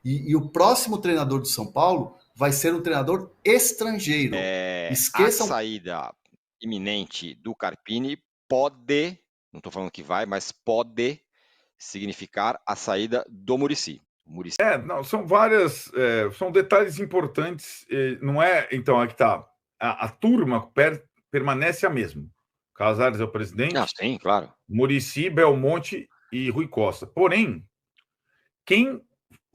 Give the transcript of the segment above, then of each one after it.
E o próximo treinador do São Paulo vai ser um treinador estrangeiro. A saída iminente do Carpini pode, não estou falando que vai, mas pode significar a saída do Muricy. Não, são várias, são detalhes importantes, não é, então, aqui tá, a turma permanece a mesma. Casares é o presidente. Sim, claro. Muricy, Belmonte e Rui Costa. Porém, quem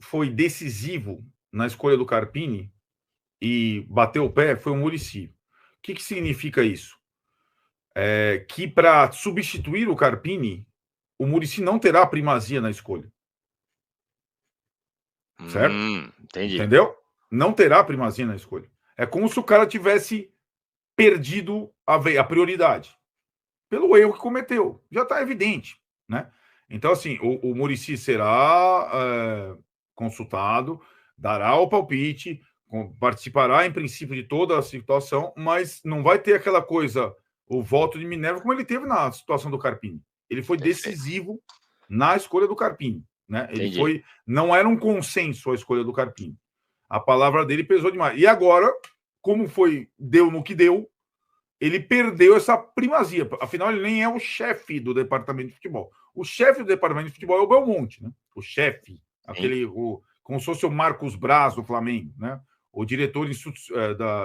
foi decisivo na escolha do Carpini e bateu o pé foi o Muricy. O que significa isso? Que para substituir o Carpini, o Muricy não terá primazia na escolha. Certo? Entendi. Entendeu? Não terá primazia na escolha. É como se o cara tivesse perdido a prioridade pelo erro que cometeu. Já está evidente, né? Então, assim, o Muricy será consultado, dará o palpite, participará, em princípio, de toda a situação, mas não vai ter aquela coisa, o voto de Minerva, como ele teve na situação do Carpini. Ele foi decisivo na escolha do Carpini, né? Ele foi, não era um consenso a escolha do Carpini. A palavra dele pesou demais. E agora, como deu no que deu, ele perdeu essa primazia. Afinal, ele nem é o chefe do departamento de futebol. O chefe do departamento de futebol é o Belmonte, né? O chefe, como se fosse o Marcos Braz do Flamengo, né? O diretor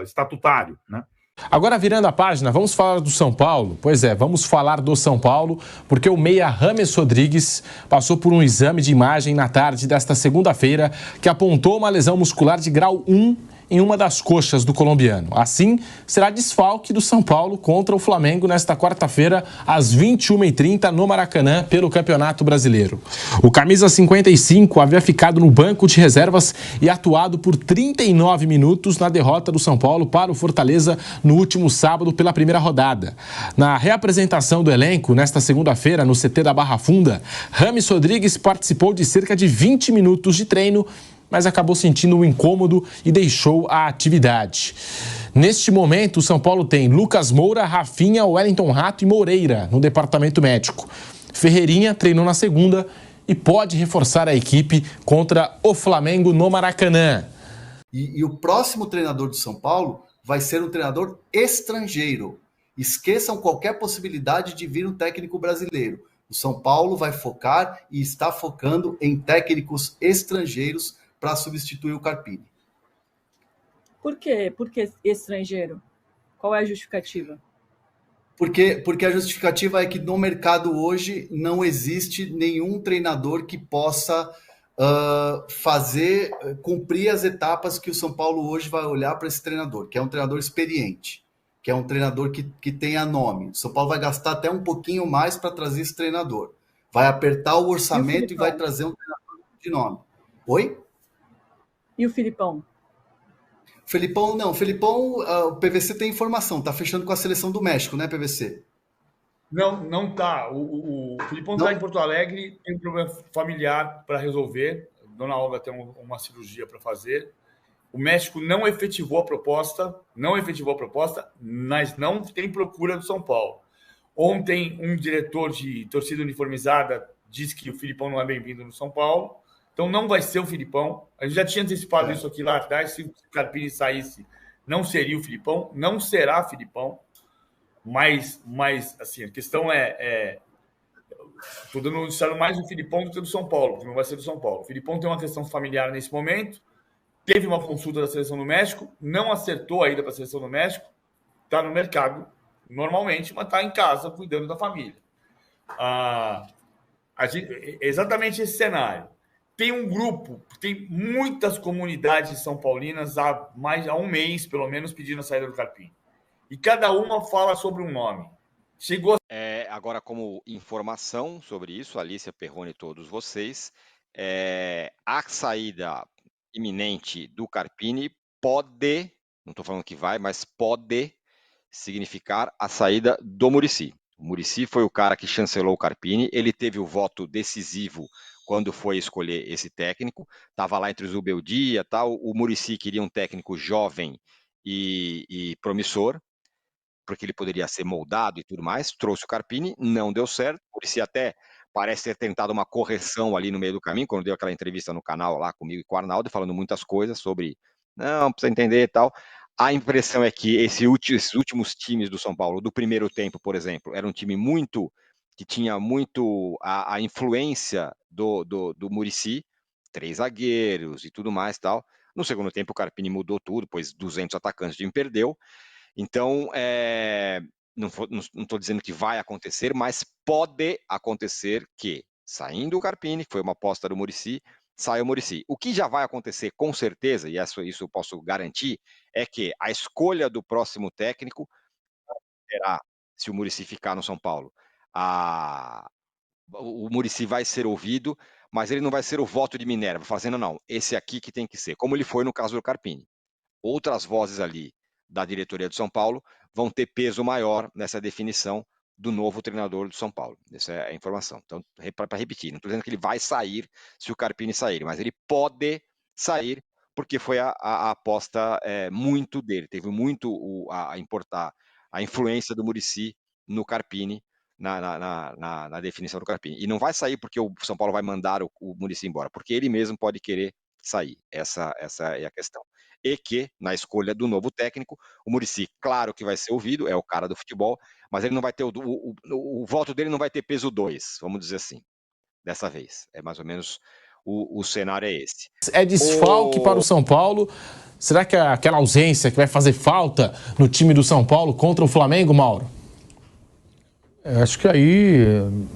estatutário, né? Agora, virando a página, vamos falar do São Paulo? Pois é, vamos falar do São Paulo, porque o meia James Rodrigues passou por um exame de imagem na tarde desta segunda-feira que apontou uma lesão muscular de grau 1 em uma das coxas do colombiano. Assim, será desfalque do São Paulo contra o Flamengo nesta quarta-feira, às 21h30, no Maracanã, pelo Campeonato Brasileiro. O camisa 55 havia ficado no banco de reservas e atuado por 39 minutos na derrota do São Paulo para o Fortaleza no último sábado pela primeira rodada. Na reapresentação do elenco, nesta segunda-feira, no CT da Barra Funda, James Rodrigues participou de cerca de 20 minutos de treino, mas acabou sentindo um incômodo e deixou a atividade. Neste momento, o São Paulo tem Lucas Moura, Rafinha, Wellington Rato e Moreira no departamento médico. Ferreirinha treinou na segunda e pode reforçar a equipe contra o Flamengo no Maracanã. E o próximo treinador do São Paulo vai ser um treinador estrangeiro. Esqueçam qualquer possibilidade de vir um técnico brasileiro. O São Paulo vai focar e está focando em técnicos estrangeiros para substituir o Carpini. Por quê? Por que estrangeiro? Qual é a justificativa? Porque a justificativa é que no mercado hoje não existe nenhum treinador que possa cumprir as etapas que o São Paulo hoje vai olhar para esse treinador, que é um treinador experiente, que é um treinador que tenha nome. O São Paulo vai gastar até um pouquinho mais para trazer esse treinador. Vai apertar o orçamento e vai trazer um treinador de nome. Oi? E o Filipão? Felipão, não. Felipão, o PVC tem informação. Tá fechando com a seleção do México, né, PVC? Não tá. O Filipão está em Porto Alegre, tem um problema familiar para resolver. Dona Olga tem uma cirurgia para fazer. O México não efetivou a proposta, mas não tem procura do São Paulo. Ontem, um diretor de torcida uniformizada disse que o Filipão não é bem-vindo no São Paulo. Então, não vai ser o Filipão. A gente já tinha antecipado isso aqui lá atrás. Se o Carpini saísse, não seria o Filipão. Não será Filipão. Mas assim, a questão estou dando mais do Filipão do que do São Paulo, porque não vai ser do São Paulo. O Filipão tem uma questão familiar nesse momento. Teve uma consulta da Seleção do México. Não acertou a ida para a Seleção do México. Está no mercado normalmente, mas está em casa cuidando da família. Exatamente esse cenário. Tem um grupo, tem muitas comunidades são paulinas há um mês, pelo menos, pedindo a saída do Carpini. E cada uma fala sobre um nome. Agora, como informação sobre isso, Alícia Perrone e todos vocês, a saída iminente do Carpini pode, não estou falando que vai, mas pode significar a saída do Muricy. O Muricy foi o cara que chancelou o Carpini, ele teve o voto decisivo quando foi escolher esse técnico, estava lá entre o Zubeldia, tal. O Muricy queria um técnico jovem e promissor, porque ele poderia ser moldado e tudo mais, trouxe o Carpini, não deu certo, o Muricy até parece ter tentado uma correção ali no meio do caminho, quando deu aquela entrevista no canal lá comigo e com o Arnaldo, falando muitas coisas sobre, não, precisa entender e tal. A impressão é que esses últimos times do São Paulo, do primeiro tempo, por exemplo, era um time que tinha muito a influência do Muricy, 3 zagueiros e tudo mais e tal. No segundo tempo, o Carpini mudou tudo, pois 200 atacantes o time perdeu. Então, não estou dizendo que vai acontecer, mas pode acontecer que, saindo o Carpini, foi uma aposta do Muricy, sai o Muricy. O que já vai acontecer com certeza, e isso eu posso garantir, é que a escolha do próximo técnico será, se o Muricy ficar no São Paulo, o Muricy vai ser ouvido, mas ele não vai ser o voto de Minerva, fazendo não, esse aqui que tem que ser, como ele foi no caso do Carpini. Outras vozes ali da diretoria do São Paulo vão ter peso maior nessa definição do novo treinador do São Paulo. Essa é a informação. Então, para repetir, não estou dizendo que ele vai sair se o Carpini sair, mas ele pode sair porque foi a aposta muito dele, teve muito a influência do Muricy no Carpini, na definição do Carpini. E não vai sair porque o São Paulo vai mandar o Muricy embora, porque ele mesmo pode querer sair. Essa é a questão. E que, na escolha do novo técnico, o Muricy, claro que vai ser ouvido, é o cara do futebol, mas ele não vai ter o voto dele não vai ter peso 2, vamos dizer assim, dessa vez. É mais ou menos o cenário é esse. É desfalque para o São Paulo. Será que é aquela ausência que vai fazer falta no time do São Paulo contra o Flamengo, Mauro? Acho que aí,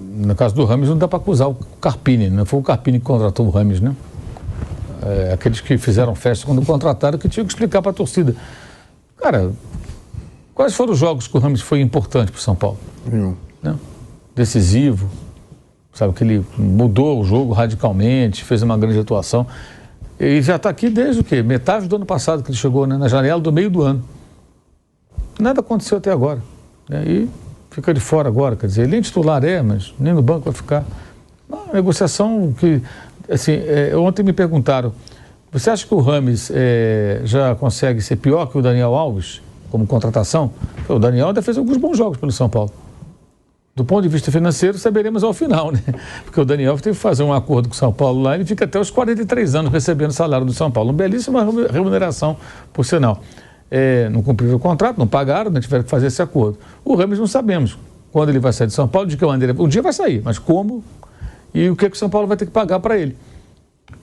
no caso do Rames, não dá para acusar o Carpini, não foi o Carpini que contratou o Rames, né? Aqueles que fizeram festa quando contrataram, que tinham que explicar para a torcida. Cara, quais foram os jogos que o Rames foi importante para o São Paulo? Né? Decisivo, sabe, que ele mudou o jogo radicalmente, fez uma grande atuação. E já está aqui desde o quê? Metade do ano passado que ele chegou, né? Na janela do meio do ano. Nada aconteceu até agora. Né? E fica de fora agora, quer dizer, ele nem titular mas nem no banco vai ficar. Uma negociação que... Assim, ontem me perguntaram, você acha que o Rames já consegue ser pior que o Daniel Alves como contratação? O Daniel ainda fez alguns bons jogos pelo São Paulo. Do ponto de vista financeiro, saberemos ao final, né? Porque o Daniel teve que fazer um acordo com o São Paulo lá, ele fica até os 43 anos recebendo o salário do São Paulo. Uma belíssima remuneração, por sinal. Não cumpriram o contrato, não pagaram, né? Tiveram que fazer esse acordo. O Rames não sabemos quando ele vai sair de São Paulo, de que maneira. Um dia vai sair, mas como... E o que o São Paulo vai ter que pagar para ele?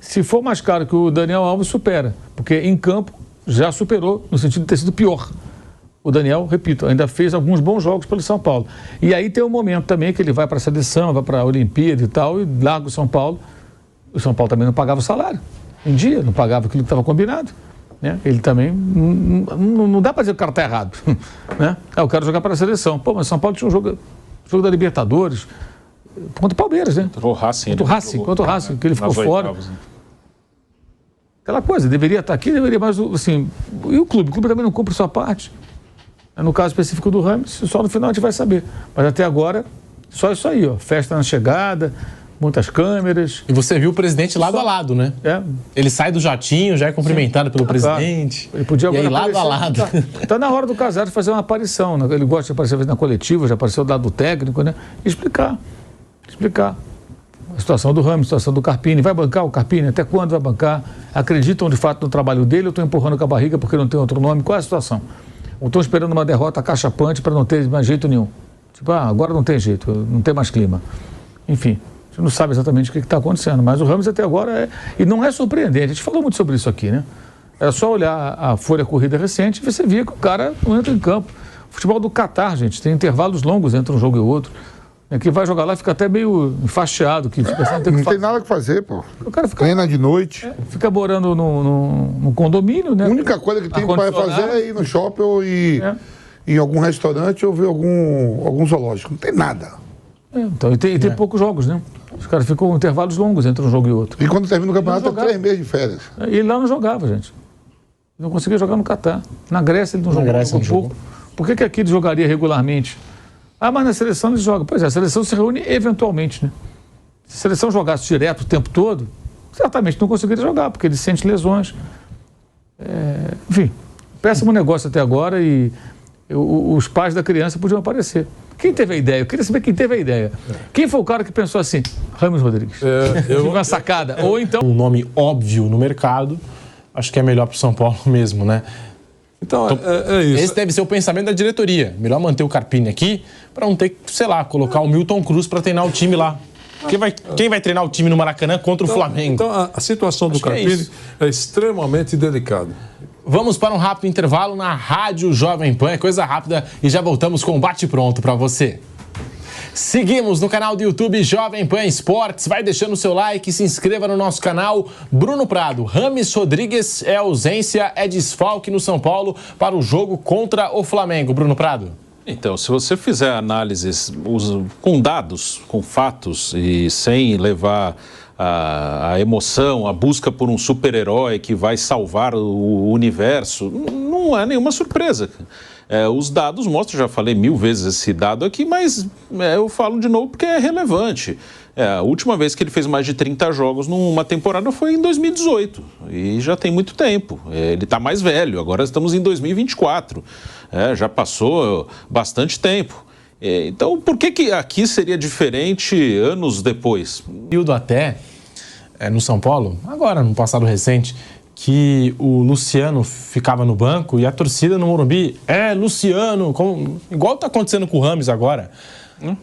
Se for mais caro que o Daniel Alves, supera. Porque em campo já superou, no sentido de ter sido pior. O Daniel, repito, ainda fez alguns bons jogos pelo São Paulo. E aí tem um momento também que ele vai para a seleção, vai para a Olimpíada e tal, e larga o São Paulo. O São Paulo também não pagava o salário. Em dia, não pagava aquilo que estava combinado. Né? Ele também... Não dá para dizer que o cara está errado. Né? Eu quero jogar para a seleção. Pô, mas o São Paulo tinha um jogo da Libertadores... Contra o Palmeiras, né? Contra o Racing. Contra o Racing, que ele ficou fora. Aquela coisa, deveria estar aqui, deveria, mas assim... E o clube? O clube também não cumpre sua parte. No caso específico do Rames, só no final a gente vai saber. Mas até agora, só isso aí, ó. Festa na chegada, muitas câmeras. E você viu o presidente lado a lado, né? Ele sai do jatinho, já é cumprimentado pelo presidente. Ele podia agora e aí, lado a lado. Tá na hora do Casares fazer uma aparição. Né? Ele gosta de aparecer na coletiva, já apareceu do lado do técnico, né? Explicar a situação do Rames, a situação do Carpini. Vai bancar o Carpini? Até quando vai bancar? Acreditam de fato no trabalho dele ou estão empurrando com a barriga porque não tem outro nome? Qual é a situação? Ou estão esperando uma derrota cachapante para não ter mais jeito nenhum? Tipo, agora não tem jeito, não tem mais clima. Enfim, a gente não sabe exatamente o que está acontecendo, mas o Rames até agora e não é surpreendente. A gente falou muito sobre isso aqui, né? Era só olhar a folha corrida recente e você via que o cara não entra em campo. O futebol do Catar, gente, tem intervalos longos entre um jogo e outro. Que vai jogar lá fica até meio enfaixeado. Que fica, não tem nada que fazer, pô. O cara fica, treina de noite. Fica morando no condomínio, né? A única coisa que tem para fazer é ir no shopping ou ir em algum restaurante ou ver algum zoológico. Não tem nada. Então, e tem poucos jogos, né? Os caras ficam intervalos longos entre um jogo e outro. E quando termina o campeonato, é 3 meses de férias. E ele lá não jogava, gente. Não conseguia jogar no Catar. Na Grécia ele não jogava um pouco. Por que aqui ele jogaria regularmente? Mas na seleção eles jogam. Pois é, a seleção se reúne eventualmente, né? Se a seleção jogasse direto o tempo todo, certamente não conseguiria jogar, porque ele sente lesões. Enfim, péssimo negócio até agora e os pais da criança podiam aparecer. Quem teve a ideia? Eu queria saber quem teve a ideia. Quem foi o cara que pensou assim? Rames Rodrigues. Uma sacada. Ou então... Um nome óbvio no mercado, acho que é melhor para o São Paulo mesmo, né? Então, é isso. Esse deve ser o pensamento da diretoria. Melhor manter o Carpini aqui para não ter que, sei lá, colocar o Milton Cruz para treinar o time lá. Quem vai treinar o time no Maracanã contra o Flamengo? Então, a situação do Carpini é extremamente delicada. Vamos para um rápido intervalo na Rádio Jovem Pan. É coisa rápida e já voltamos com o bate-pronto para você. Seguimos no canal do YouTube Jovem Pan Esportes. Vai deixando o seu like e se inscreva no nosso canal. Bruno Prado, Rames Rodrigues é ausência, é desfalque no São Paulo para o jogo contra o Flamengo. Bruno Prado. Então, se você fizer análises com dados, com fatos e sem levar a emoção, a busca por um super-herói que vai salvar o universo, não é nenhuma surpresa. Os dados mostram, já falei 1000 vezes esse dado aqui, mas eu falo de novo porque é relevante. A última vez que ele fez mais de 30 jogos numa temporada foi em 2018, e já tem muito tempo. Ele está mais velho, agora estamos em 2024, já passou bastante tempo. Então, por que aqui seria diferente anos depois? Período até, no São Paulo, agora, no passado recente, que o Luciano ficava no banco e a torcida no Morumbi, Luciano, igual está acontecendo com o Rames agora.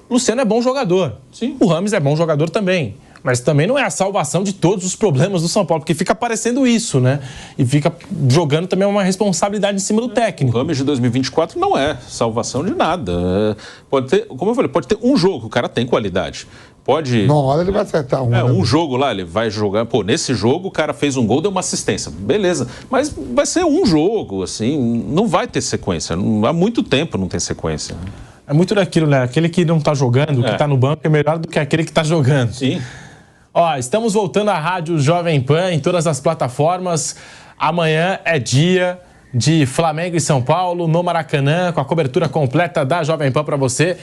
Luciano é bom jogador. Sim. O Rames é bom jogador também. Mas também não é a salvação de todos os problemas do São Paulo, porque fica parecendo isso, né? E fica jogando também uma responsabilidade em cima do técnico. O Rames de 2024 não é salvação de nada. Pode ter, como eu falei, pode ter um jogo, o cara tem qualidade. Pode... Não, olha, ele vai acertar um jogo lá, ele vai jogar... Pô, nesse jogo o cara fez um gol, deu uma assistência. Beleza, mas vai ser um jogo, assim, não vai ter sequência. Há muito tempo não tem sequência. É muito daquilo, né? Aquele que não tá jogando, que tá no banco, é melhor do que aquele que tá jogando. Sim. Ó, estamos voltando à Rádio Jovem Pan em todas as plataformas. Amanhã é dia de Flamengo e São Paulo no Maracanã, com a cobertura completa da Jovem Pan para você.